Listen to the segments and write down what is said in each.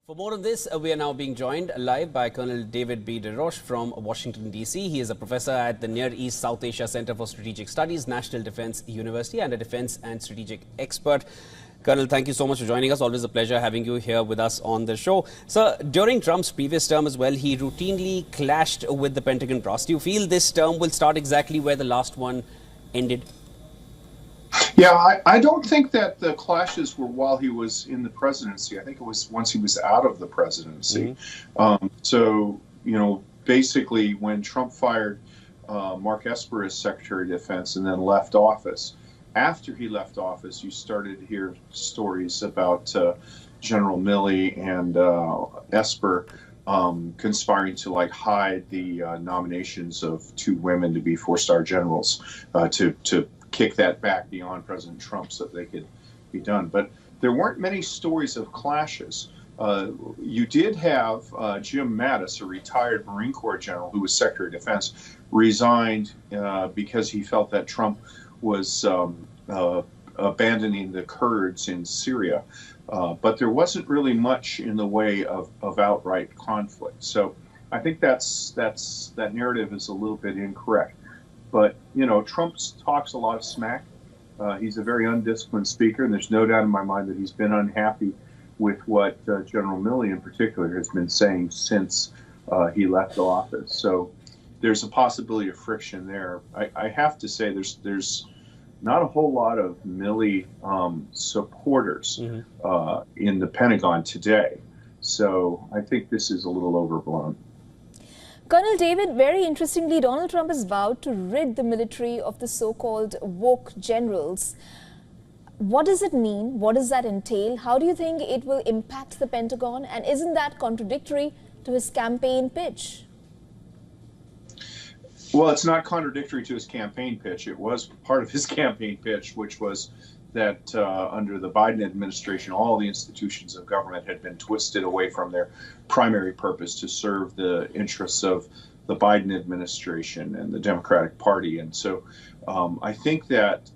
For more on this, we are now being joined live by Colonel David B. DeRoche from Washington, D.C. He is a professor at the Near East South Asia Center for Strategic Studies, National Defense University, and a defense and strategic expert. Colonel, thank you so much for joining us. Always a pleasure having you here with us on the show. Sir, during Trump's previous term as well, he routinely clashed with the Pentagon brass. Do you feel this term will start exactly where the last one ended? Yeah, I don't think that the clashes were while he was in the presidency. I think it was once he was out of the presidency. So, basically when Trump fired Mark Esper as Secretary of Defense and then left office, after he left office, you started to hear stories about General Milley and Esper conspiring to hide the nominations of two women to be four-star generals to kick that back beyond President Trump so that they could be done. But there weren't many stories of clashes. You did have Jim Mattis, a retired Marine Corps general who was Secretary of Defense, resigned because he felt that Trump was abandoning the Kurds in Syria. But there wasn't really much in the way of outright conflict. So I think that narrative is a little bit incorrect. But, Trump talks a lot of smack. He's a very undisciplined speaker, and there's no doubt in my mind that he's been unhappy with what General Milley in particular has been saying since he left office. So there's a possibility of friction there. I have to say there's not a whole lot of Milley supporters in the Pentagon today. So I think this is a little overblown. Colonel David, very interestingly, Donald Trump has vowed to rid the military of the so-called woke generals. What does it mean? What does that entail? How do you think it will impact the Pentagon? And isn't that contradictory to his campaign pitch? Well, it's not contradictory to his campaign pitch. It was part of his campaign pitch, which was that under the Biden administration, all the institutions of government had been twisted away from their primary purpose to serve the interests of the Biden administration and the Democratic Party. And so I think that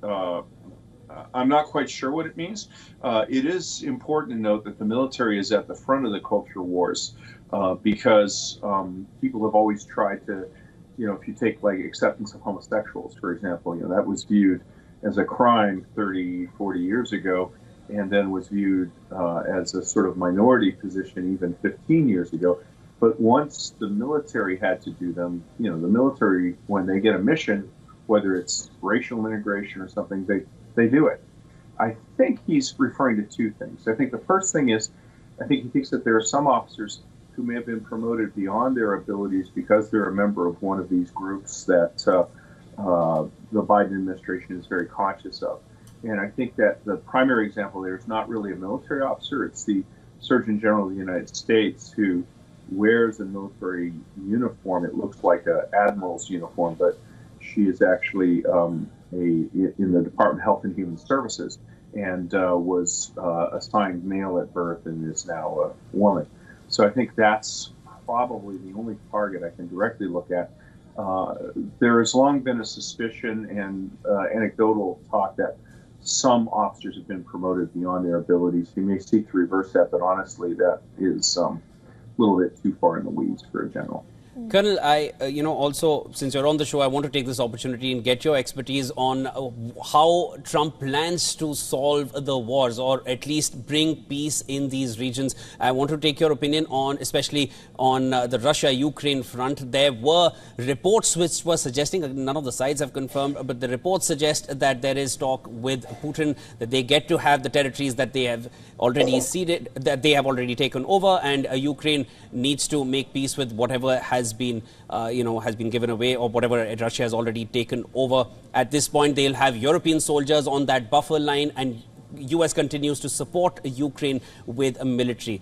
I'm not quite sure what it means. It is important to note that the military is at the front of the culture wars because people have always tried to, if you take acceptance of homosexuals, for example, that was viewed as a crime 30, 40 years ago, and then was viewed as a sort of minority position even 15 years ago. But once the military had to do them, the military, when they get a mission, whether it's racial integration or something, they do it. I think he's referring to two things. I think the first thing is, I think he thinks that there are some officers who may have been promoted beyond their abilities because they're a member of one of these groups that the Biden administration is very conscious of. And I think that the primary example there is not really a military officer. It's the Surgeon General of the United States who wears a military uniform. It looks like an admiral's uniform, but she is actually in the Department of Health and Human Services and was assigned male at birth and is now a woman. So I think that's probably the only target I can directly look at. There has long been a suspicion and anecdotal talk that some officers have been promoted beyond their abilities. You may seek to reverse that, but honestly, that is a little bit too far in the weeds for a general. Colonel, also, since you're on the show, I want to take this opportunity and get your expertise on how Trump plans to solve the wars or at least bring peace in these regions. I want to take your opinion on, especially on the Russia-Ukraine front. There were reports which were suggesting, none of the sides have confirmed, but the reports suggest that there is talk with Putin, that they get to have the territories that they have already ceded, that they have already taken over, and Ukraine needs to make peace with whatever has been given away or whatever Russia has already taken over. At this point, they'll have European soldiers on that buffer line, and U.S. continues to support Ukraine with military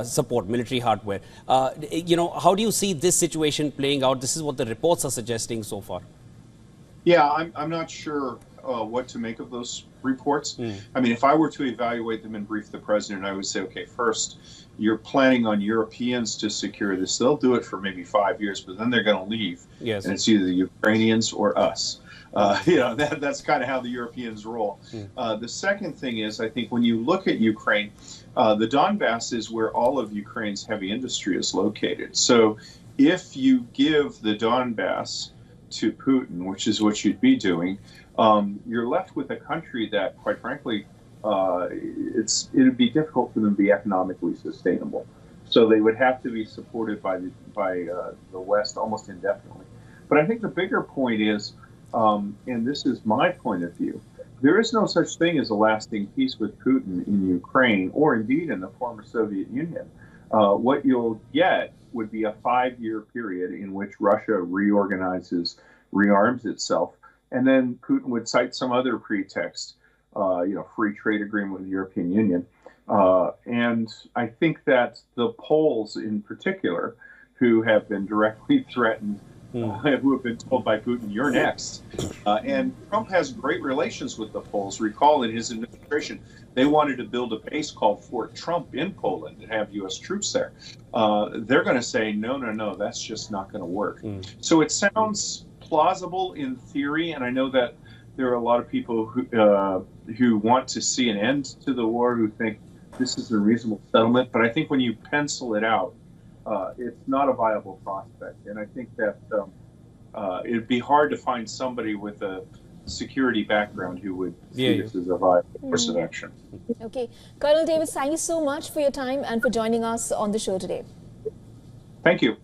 support, military hardware. How do you see this situation playing out? This is what the reports are suggesting so far. Yeah, I'm not sure what to make of those reports. I mean, if I were to evaluate them and brief the president, I would say, okay, first, you're planning on Europeans to secure this. They'll do it for maybe 5 years, but then they're going to leave. Yes. And it's either the Ukrainians or us. That's kind of how the Europeans roll. The second thing is, I think when you look at Ukraine, The Donbass is where all of Ukraine's heavy industry is located. So if you give the Donbass to Putin, which is what you'd be doing, you're left with a country that, quite frankly, it'd be difficult for them to be economically sustainable. So they would have to be supported by the West almost indefinitely. But I think the bigger point is, and this is my point of view, there is no such thing as a lasting peace with Putin in Ukraine, or indeed in the former Soviet Union. What you'll get would be a 5-year period in which Russia reorganizes, rearms itself, and then Putin would cite some other pretext, free trade agreement with the European Union. And I think that the Poles in particular, who have been directly threatened, who have been told by Putin, you're next. And Trump has great relations with the Poles. Recall in his administration, they wanted to build a base called Fort Trump in Poland and have U.S. troops there. They're going to say, no, that's just not going to work. So it sounds plausible in theory, and I know that there are a lot of people who want to see an end to the war, who think this is a reasonable settlement. But I think when you pencil it out, it's not a viable prospect. And I think that it'd be hard to find somebody with a security background who would see this as a viable course of action. Okay. Colonel Davis, thank you so much for your time and for joining us on the show today. Thank you.